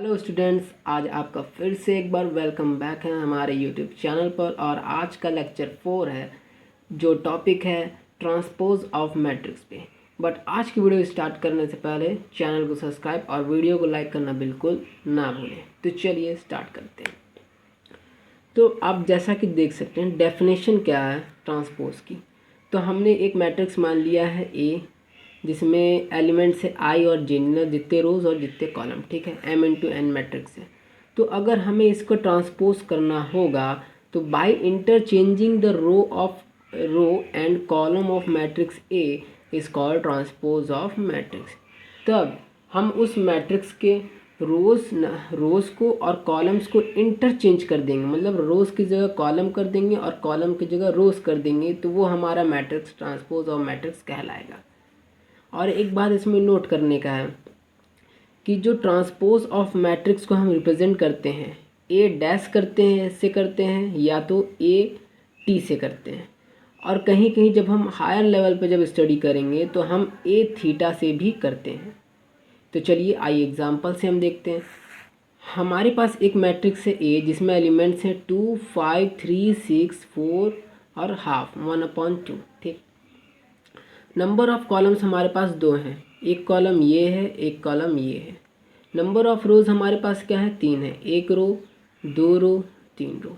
Hello students, आज आपका फिर से एक बार वेलकम बैक है हमारे यूट्यूब चैनल पर। और आज का लेक्चर 4 है, जो टॉपिक है ट्रांसपोज ऑफ मैट्रिक्स पे। बट आज की वीडियो स्टार्ट करने से पहले चैनल को सब्सक्राइब और वीडियो को लाइक करना बिल्कुल ना भूलें। तो चलिए स्टार्ट करते हैं। तो आप जैसा कि देख सकते हैं, डेफिनेशन क्या है ट्रांसपोज की। तो हमने एक मैट्रिक्स मान लिया है ए, जिसमें एलिमेंट्स है आई और जे, जितने रोज और जितने कॉलम, ठीक है, m इंटू एन मैट्रिक्स है। तो अगर हमें इसको ट्रांसपोज करना होगा तो by interchanging the row and column of matrix A is called transpose of matrix. तब हम उस मैट्रिक्स के रोज़ को और कॉलम्स को इंटरचेंज कर देंगे, मतलब रोज़ की जगह कॉलम कर देंगे और कॉलम की जगह रोज़ कर देंगे, तो वो हमारा मैट्रिक्स ट्रांसपोज ऑफ मैट्रिक्स कहलाएगा। और एक बात इसमें नोट करने का है कि जो ट्रांसपोज ऑफ मैट्रिक्स को हम रिप्रेजेंट करते हैं, ए डैश करते हैं, इससे करते हैं, या तो ए टी से करते हैं, और कहीं कहीं जब हम हायर लेवल पे जब स्टडी करेंगे तो हम ए थीटा से भी करते हैं। तो चलिए आइए एग्जांपल से हम देखते हैं। हमारे पास एक मैट्रिक्स है ए, जिसमें एलिमेंट्स हैं 2, 5, 3, 6, 4 और हाफ 1/2, ठीक। नंबर ऑफ़ कॉलम्स हमारे पास दो हैं, एक कॉलम ये है, एक कॉलम ये है। नंबर ऑफ़ रोज़ हमारे पास क्या है, 3 है, एक रो, 2 रो, 3 रो।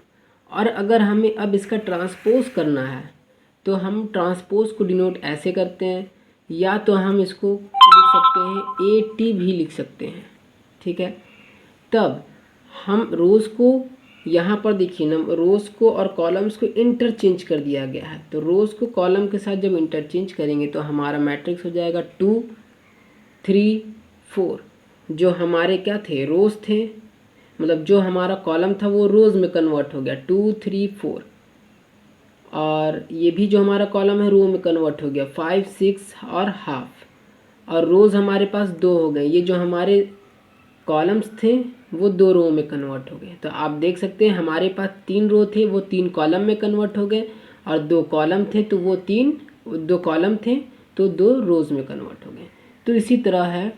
और अगर हमें अब इसका ट्रांसपोज करना है तो हम ट्रांसपोज को डिनोट ऐसे करते हैं, या तो हम इसको लिख सकते हैं ए टी भी लिख सकते हैं, ठीक है। तब हम रोज़ को यहाँ पर देखिए रोज़ को और कॉलम्स को इंटरचेंज कर दिया गया है। तो रोज़ को कॉलम के साथ जब इंटरचेंज करेंगे तो हमारा मैट्रिक्स हो जाएगा 2, 3, 4। जो हमारे क्या थे, रोज़ थे, मतलब जो हमारा कॉलम था वो रोज़ में कन्वर्ट हो गया 2, 3, 4। और ये भी जो हमारा कॉलम है रो में कन्वर्ट हो गया 5, 6 और हाफ। और रोज़ हमारे पास 2 हो गए, ये जो हमारे कॉलम्स थे वो 2 रो में कन्वर्ट हो गए। तो आप देख सकते हैं हमारे पास 3 रो थे, वो 3 कॉलम में कन्वर्ट हो गए, और 2 कॉलम थे तो वो 2 कॉलम थे तो 2 रोज़ में कन्वर्ट हो गए। तो इसी तरह है,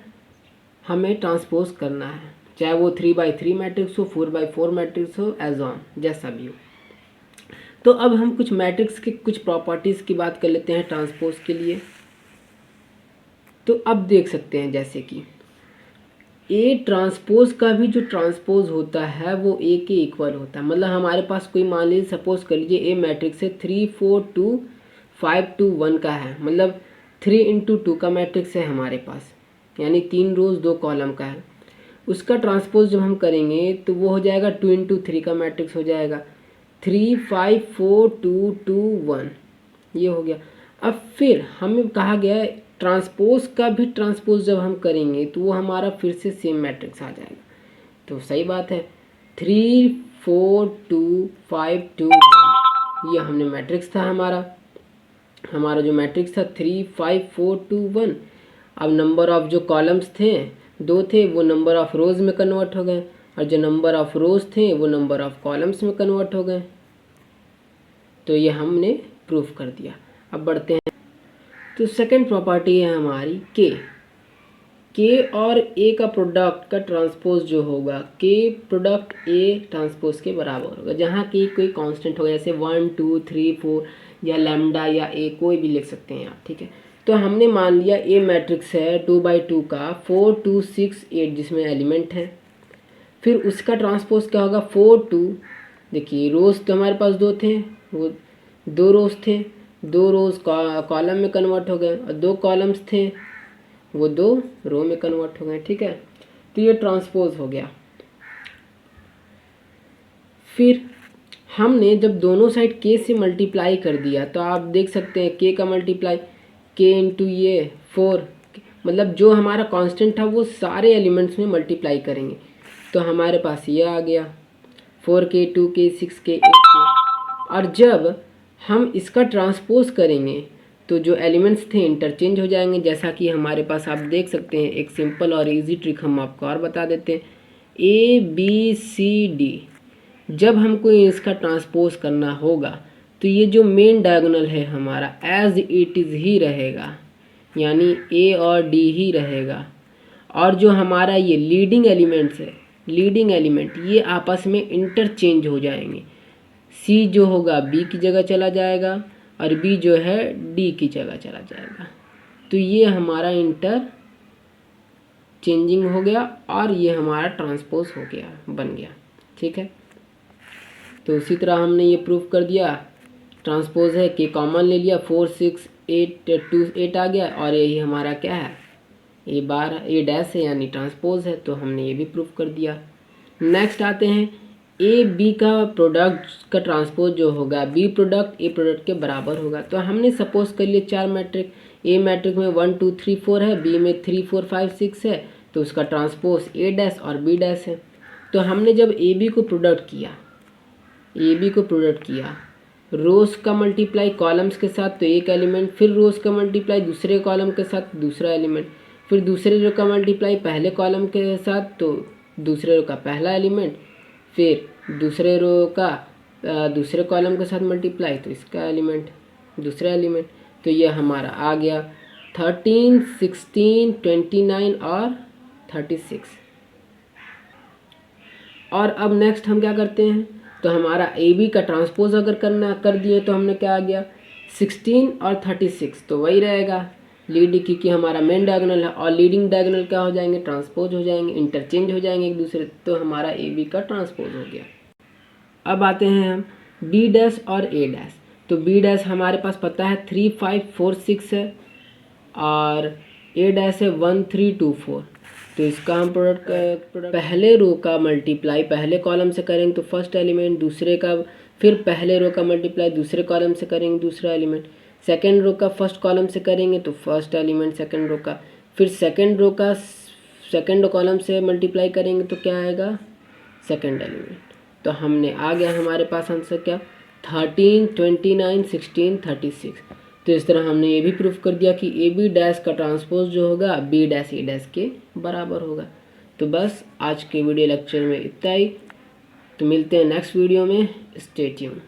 हमें ट्रांसपोज करना है, चाहे वो 3/3 मैट्रिक्स हो, 4/4 मैट्रिक्स हो, एज ऑन जैसा भी हो। तो अब हम कुछ मैट्रिक्स के कुछ प्रॉपर्टीज़ की बात कर लेते हैं ट्रांसपोज के लिए। तो अब देख सकते हैं जैसे कि ए ट्रांसपोज का भी जो ट्रांसपोज होता है वो ए के इक्वल होता है। मतलब हमारे पास कोई मान लीजिए सपोज कर लीजिए ए मैट्रिक्स है 3, 4, 2, 5, 2, 1 का है, मतलब 3 × 2 का मैट्रिक्स है हमारे पास, यानी 3 रोज़ 2 कॉलम का है। उसका ट्रांसपोज जब हम करेंगे तो वो हो जाएगा 2 × 3 का मैट्रिक्स हो जाएगा, 3, 5, 4, 2, 2, 1, ये हो गया। अब फिर हमें कहा गया है ट्रांसपोज का भी ट्रांसपोज जब हम करेंगे तो वो हमारा फिर से सेम मैट्रिक्स आ जाएगा। तो सही बात है, 3, 4, 2, 5, 2, 1, ये हमने मैट्रिक्स था हमारा जो मैट्रिक्स था 3, 5, 4, 2, 1। अब नंबर ऑफ जो कॉलम्स थे 2 थे, वो नंबर ऑफ रोज़ में कन्वर्ट हो गए, और जो नंबर ऑफ रोज़ थे वो नंबर ऑफ कॉलम्स में कन्वर्ट हो गए। तो ये हमने प्रूफ कर दिया। अब बढ़ते हैं। तो सेकंड प्रॉपर्टी है हमारी के और ए का प्रोडक्ट का ट्रांसपोज जो होगा, के प्रोडक्ट ए ट्रांसपोज के बराबर होगा, जहाँ के कोई कांस्टेंट होगा, जैसे 1, 2, 3, 4 या लैम्डा या ए, कोई भी लिख सकते हैं आप, ठीक है। तो हमने मान लिया ए मैट्रिक्स है 2/2 का, 4, 2, 6, 8 जिसमें एलिमेंट है। फिर उसका ट्रांसपोज क्या होगा, 4, 2, देखिए रोज़ तो हमारे पास 2 थे, वो 2 रोज़ थे, 2 रोज़ कॉलम में कन्वर्ट हो गए, और 2 कॉलम्स थे वो 2 रो में कन्वर्ट हो गए, ठीक है। तो ये ट्रांसपोज हो गया। फिर हमने जब दोनों साइड के से मल्टीप्लाई कर दिया तो आप देख सकते हैं के का मल्टीप्लाई के इंटू ये 4, मतलब जो हमारा कांस्टेंट था वो सारे एलिमेंट्स में मल्टीप्लाई करेंगे, तो हमारे पास ये आ गया 4k, 2k, 6k, 8k। और जब हम इसका ट्रांसपोज करेंगे तो जो एलिमेंट्स थे इंटरचेंज हो जाएंगे, जैसा कि हमारे पास आप देख सकते हैं। एक सिंपल और इजी ट्रिक हम आपको और बता देते हैं, ABCD जब हमको इसका ट्रांसपोज करना होगा तो ये जो मेन डायगोनल है हमारा एज इट इज़ ही रहेगा, यानी A और D ही रहेगा। और जो हमारा ये लीडिंग एलिमेंट्स है लीडिंग एलिमेंट ये आपस में इंटरचेंज हो जाएंगे। सी जो होगा बी की जगह चला जाएगा और बी जो है डी की जगह चला जाएगा। तो ये हमारा इंटर चेंजिंग हो गया और ये हमारा ट्रांसपोज हो गया, बन गया। ठीक है, तो उसी तरह हमने ये प्रूफ कर दिया। ट्रांसपोज है कि कॉमन ले लिया, 4 6 8 2 8 आ गया और यही हमारा क्या है, ए बार ए डैश है यानी ट्रांसपोज है। तो हमने ये भी प्रूफ कर दिया। नेक्स्ट आते हैं ए बी का प्रोडक्ट का ट्रांसपोज जो होगा बी प्रोडक्ट ए प्रोडक्ट के बराबर होगा। तो हमने सपोज कर लिए 4 मैट्रिक, ए मैट्रिक में 1 2 3 4 है, बी में 3 4 5 6 है, तो उसका ट्रांसपोज ए डैश और बी डैश है। तो हमने जब ए बी को प्रोडक्ट किया रोज का मल्टीप्लाई कॉलम्स के साथ तो एक एलिमेंट, फिर रोज का मल्टीप्लाई दूसरे कॉलम के साथ दूसरा एलिमेंट, फिर दूसरे रो का मल्टीप्लाई पहले कॉलम के साथ तो दूसरे रो का पहला एलिमेंट, फिर दूसरे रो का दूसरे कॉलम के साथ मल्टीप्लाई तो इसका एलिमेंट दूसरा एलिमेंट। तो ये हमारा आ गया 13 16 29 और 36। और अब नेक्स्ट हम क्या करते हैं, तो हमारा ए बी का ट्रांसपोज अगर कर दिए तो हमने क्या आ गया 16 और 36, तो वही रहेगा लीड, क्योंकि हमारा मेन डायगोनल है और लीडिंग डायगोनल क्या हो जाएंगे, ट्रांसपोज हो जाएंगे, इंटरचेंज हो जाएंगे एक दूसरे। तो हमारा ए बी का ट्रांसपोज हो गया। अब आते हैं हम बी डैश और ए डैश। तो बी डैश हमारे पास पता है 3 5 4 6 है और ए डैश है 1 3 2 4। तो इसका हम प्रोडक्ट पहले रो का मल्टीप्लाई पहले कॉलम से करेंगे तो फर्स्ट एलिमेंट, दूसरे का फिर पहले रो का मल्टीप्लाई दूसरे कॉलम से करेंगे दूसरा एलिमेंट, सेकेंड रो का फर्स्ट कॉलम से करेंगे तो फर्स्ट एलिमेंट सेकेंड रो का, फिर सेकेंड रो का सेकेंड कॉलम से मल्टीप्लाई करेंगे तो क्या आएगा सेकेंड एलिमेंट। तो हमने आ गया हमारे पास आंसर क्या 13 29 16 36। तो इस तरह हमने ये भी प्रूफ कर दिया कि ए बी डैश का ट्रांसपोज जो होगा बी डैश ए डैश के बराबर होगा। तो बस आज के वीडियो लेक्चर में इतना ही। तो मिलते हैं नेक्स्ट वीडियो में, स्टे ट्यून।